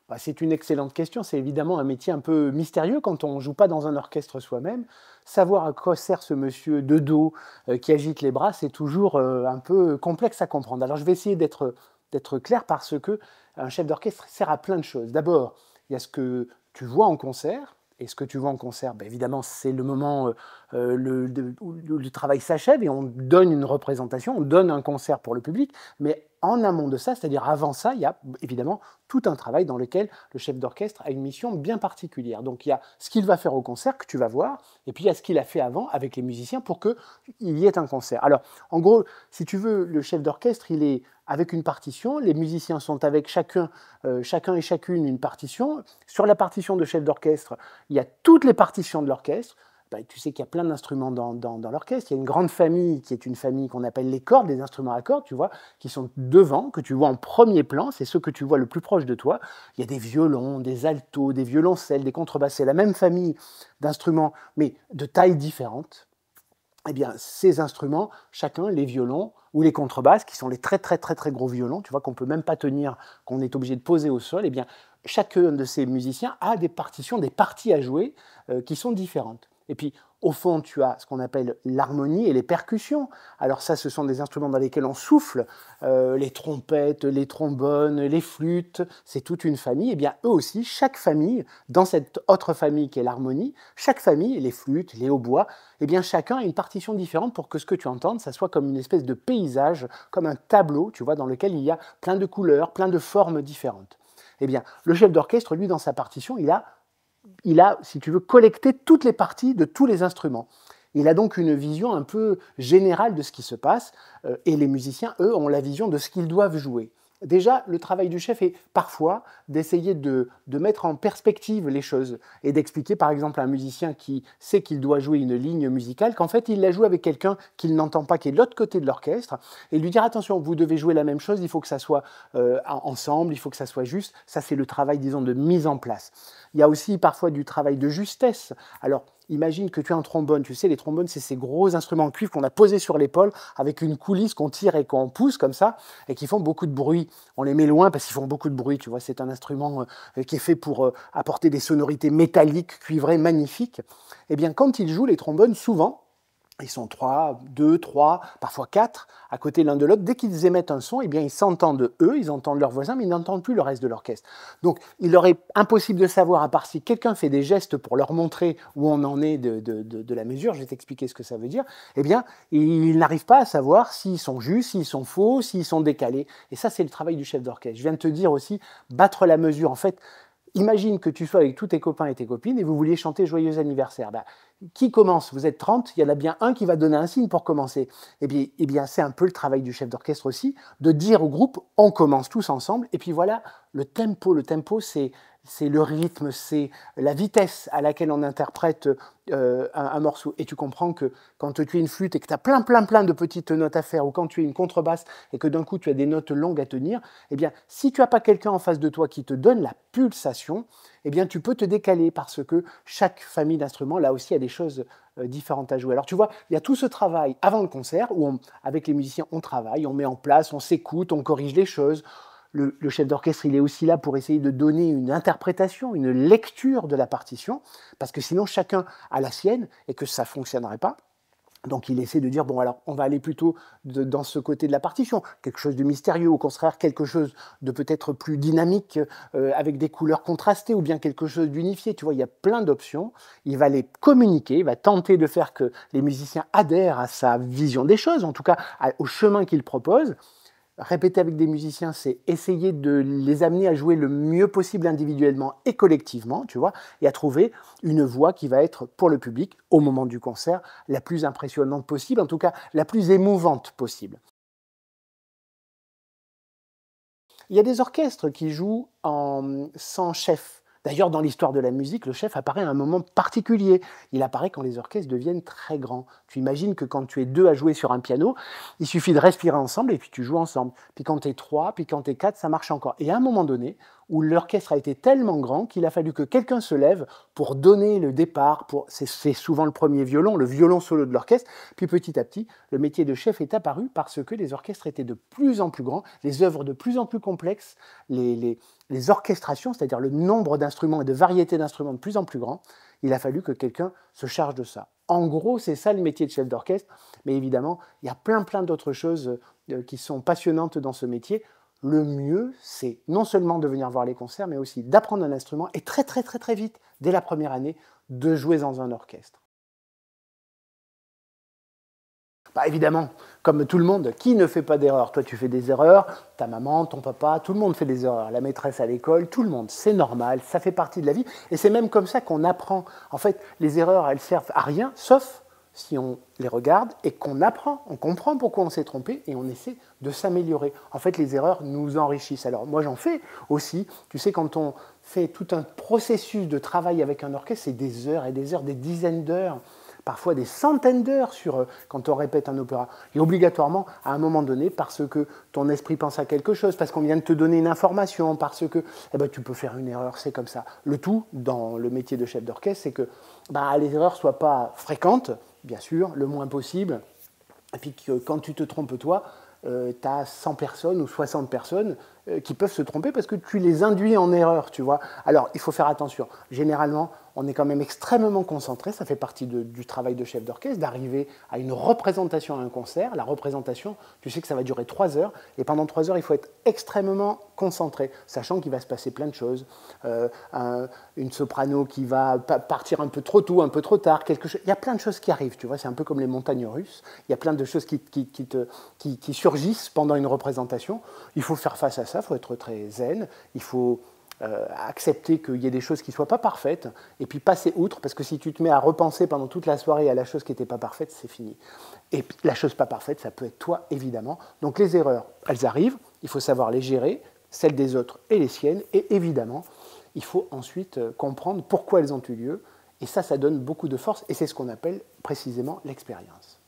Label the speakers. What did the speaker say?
Speaker 1: Bah, c'est une excellente question. C'est évidemment un métier un peu mystérieux quand on ne joue pas dans un orchestre soi-même. Savoir à quoi sert ce monsieur de dos qui agite les bras, c'est toujours un peu complexe à comprendre. Alors je vais essayer d'être clair parce que un chef d'orchestre sert à plein de choses. D'abord, il y a ce que tu vois en concert. Et ce que tu vois en concert, ben évidemment, c'est le moment où le travail s'achève et on donne une représentation, on donne un concert pour le public. Mais en amont de ça, c'est-à-dire avant ça, il y a évidemment tout un travail dans lequel le chef d'orchestre a une mission bien particulière. Donc il y a ce qu'il va faire au concert que tu vas voir, et puis il y a ce qu'il a fait avant avec les musiciens pour qu'il y ait un concert. Alors en gros, si tu veux, le chef d'orchestre, il est avec une partition, les musiciens sont avec chacun et chacune une partition. Sur la partition de chef d'orchestre, il y a toutes les partitions de l'orchestre. Ben, tu sais qu'il y a plein d'instruments dans l'orchestre. Il y a une grande famille qui est une famille qu'on appelle les cordes, des instruments à cordes, tu vois, qui sont devant, que tu vois en premier plan, c'est ceux que tu vois le plus proche de toi. Il y a des violons, des altos, des violoncelles, des contrebasses. C'est la même famille d'instruments, mais de tailles différentes. Eh bien, ces instruments, chacun, les violons ou les contrebasses, qui sont les très très très très gros violons, tu vois, qu'on peut même pas tenir, qu'on est obligé de poser au sol, eh bien, chacun de ces musiciens a des partitions, des parties à jouer qui sont différentes. Et puis, au fond, tu as ce qu'on appelle l'harmonie et les percussions. Alors ça, ce sont des instruments dans lesquels on souffle, les trompettes, les trombones, les flûtes, c'est toute une famille. Eh bien, eux aussi, chaque famille, dans cette autre famille qui est l'harmonie, chaque famille, les flûtes, les hautbois, eh bien, chacun a une partition différente pour que ce que tu entendes, ça soit comme une espèce de paysage, comme un tableau, tu vois, dans lequel il y a plein de couleurs, plein de formes différentes. Eh bien, le chef d'orchestre, lui, dans sa partition, il a, si tu veux, collecté toutes les parties de tous les instruments. Il a donc une vision un peu générale de ce qui se passe, et les musiciens, eux, ont la vision de ce qu'ils doivent jouer. Déjà, le travail du chef est parfois d'essayer de mettre en perspective les choses et d'expliquer par exemple à un musicien qui sait qu'il doit jouer une ligne musicale qu'en fait il la joue avec quelqu'un qu'il n'entend pas, qui est de l'autre côté de l'orchestre, et lui dire attention, vous devez jouer la même chose, il faut que ça soit ensemble, il faut que ça soit juste. Ça c'est le travail, disons, de mise en place. Il y a aussi parfois du travail de justesse. Alors, imagine que tu as un trombone, tu sais, les trombones, c'est ces gros instruments en cuivre qu'on a posés sur l'épaule avec une coulisse qu'on tire et qu'on pousse comme ça et qui font beaucoup de bruit. On les met loin parce qu'ils font beaucoup de bruit, tu vois, c'est un instrument qui est fait pour apporter des sonorités métalliques, cuivrées, magnifiques. Eh bien, quand ils jouent les trombones, souvent, ils sont 3, 2, 3, parfois 4, à côté l'un de l'autre. Dès qu'ils émettent un son, eh bien, ils s'entendent eux, ils entendent leurs voisins, mais ils n'entendent plus le reste de l'orchestre. Donc, il leur est impossible de savoir, à part si quelqu'un fait des gestes pour leur montrer où on en est de la mesure, je vais t'expliquer ce que ça veut dire, eh bien, ils n'arrivent pas à savoir s'ils sont justes, s'ils sont faux, s'ils sont décalés. Et ça, c'est le travail du chef d'orchestre. Je viens de te dire aussi, battre la mesure. En fait, imagine que tu sois avec tous tes copains et tes copines et vous vouliez chanter Joyeux anniversaire. Ben, qui commence? Vous êtes 30, il y en a bien un qui va donner un signe pour commencer. Eh bien c'est un peu le travail du chef d'orchestre aussi, de dire au groupe, on commence tous ensemble, et puis voilà, le tempo. Le tempo, c'est le rythme, c'est la vitesse à laquelle on interprète un morceau. Et tu comprends que quand tu as une flûte et que tu as plein de petites notes à faire, ou quand tu as une contrebasse et que d'un coup tu as des notes longues à tenir, eh bien, si tu n'as pas quelqu'un en face de toi qui te donne la pulsation, eh bien, tu peux te décaler parce que chaque famille d'instruments, là aussi, a des choses différentes à jouer. Alors, tu vois, il y a tout ce travail avant le concert où, avec les musiciens, on travaille, on met en place, on s'écoute, on corrige les choses. Le chef d'orchestre, il est aussi là pour essayer de donner une interprétation, une lecture de la partition, parce que sinon, chacun a la sienne et que ça ne fonctionnerait pas. Donc il essaie de dire, bon alors on va aller plutôt dans ce côté de la partition, quelque chose de mystérieux, au contraire quelque chose de peut-être plus dynamique, avec des couleurs contrastées, ou bien quelque chose d'unifié, tu vois, il y a plein d'options. Il va les communiquer, il va tenter de faire que les musiciens adhèrent à sa vision des choses, en tout cas au chemin qu'il propose. Répéter avec des musiciens, c'est essayer de les amener à jouer le mieux possible individuellement et collectivement, tu vois, et à trouver une voix qui va être, pour le public, au moment du concert, la plus impressionnante possible, en tout cas la plus émouvante possible. Il y a des orchestres qui jouent sans chef. D'ailleurs, dans l'histoire de la musique, le chef apparaît à un moment particulier. Il apparaît quand les orchestres deviennent très grands. Tu imagines que quand tu es deux à jouer sur un piano, il suffit de respirer ensemble et puis tu joues ensemble. Puis quand tu es trois, puis quand tu es quatre, ça marche encore. Et à un moment donné, où l'orchestre a été tellement grand qu'il a fallu que quelqu'un se lève pour donner le départ. C'est souvent le premier violon, le violon solo de l'orchestre. Puis petit à petit, le métier de chef est apparu parce que les orchestres étaient de plus en plus grands, les œuvres de plus en plus complexes, les orchestrations, c'est-à-dire le nombre d'instruments et de variétés d'instruments de plus en plus grands. Il a fallu que quelqu'un se charge de ça. En gros, c'est ça le métier de chef d'orchestre, mais évidemment, il y a plein d'autres choses qui sont passionnantes dans ce métier. Le mieux, c'est non seulement de venir voir les concerts, mais aussi d'apprendre un instrument et très vite, dès la première année, de jouer dans un orchestre. Bah évidemment, comme tout le monde, qui ne fait pas d'erreurs? Toi, tu fais des erreurs, ta maman, ton papa, tout le monde fait des erreurs. La maîtresse à l'école, tout le monde. C'est normal, ça fait partie de la vie. Et c'est même comme ça qu'on apprend. En fait, les erreurs, elles servent à rien, sauf si on les regarde et qu'on apprend, on comprend pourquoi on s'est trompé et on essaie de s'améliorer. En fait, les erreurs nous enrichissent. Alors moi, j'en fais aussi. Tu sais, quand on fait tout un processus de travail avec un orchestre, c'est des heures et des heures, des dizaines d'heures, parfois des centaines d'heures quand on répète un opéra. Et obligatoirement, à un moment donné, parce que ton esprit pense à quelque chose, parce qu'on vient de te donner une information, parce que tu peux faire une erreur, c'est comme ça. Le tout, dans le métier de chef d'orchestre, c'est que les erreurs ne soient pas fréquentes, bien sûr, le moins possible, et puis que quand tu te trompes toi, tu as 100 personnes ou 60 personnes qui peuvent se tromper parce que tu les induis en erreur, tu vois. Alors, il faut faire attention. Généralement, on est quand même extrêmement concentré, ça fait partie du travail de chef d'orchestre, d'arriver à une représentation à un concert. La représentation, tu sais que ça va durer 3 heures, et pendant 3 heures, il faut être extrêmement concentré, sachant qu'il va se passer plein de choses. Une soprano qui va partir un peu trop tôt, un peu trop tard, quelque chose. Il y a plein de choses qui arrivent, tu vois, c'est un peu comme les montagnes russes. Il y a plein de choses qui surgissent pendant une représentation. Il faut faire face à ça, il faut être très zen, il faut accepter qu'il y ait des choses qui ne soient pas parfaites, et puis passer outre, parce que si tu te mets à repenser pendant toute la soirée à la chose qui n'était pas parfaite, c'est fini. Et puis, la chose pas parfaite, ça peut être toi, évidemment. Donc les erreurs, elles arrivent, il faut savoir les gérer, celles des autres et les siennes, et évidemment, il faut ensuite comprendre pourquoi elles ont eu lieu, et ça donne beaucoup de force, et c'est ce qu'on appelle précisément l'expérience.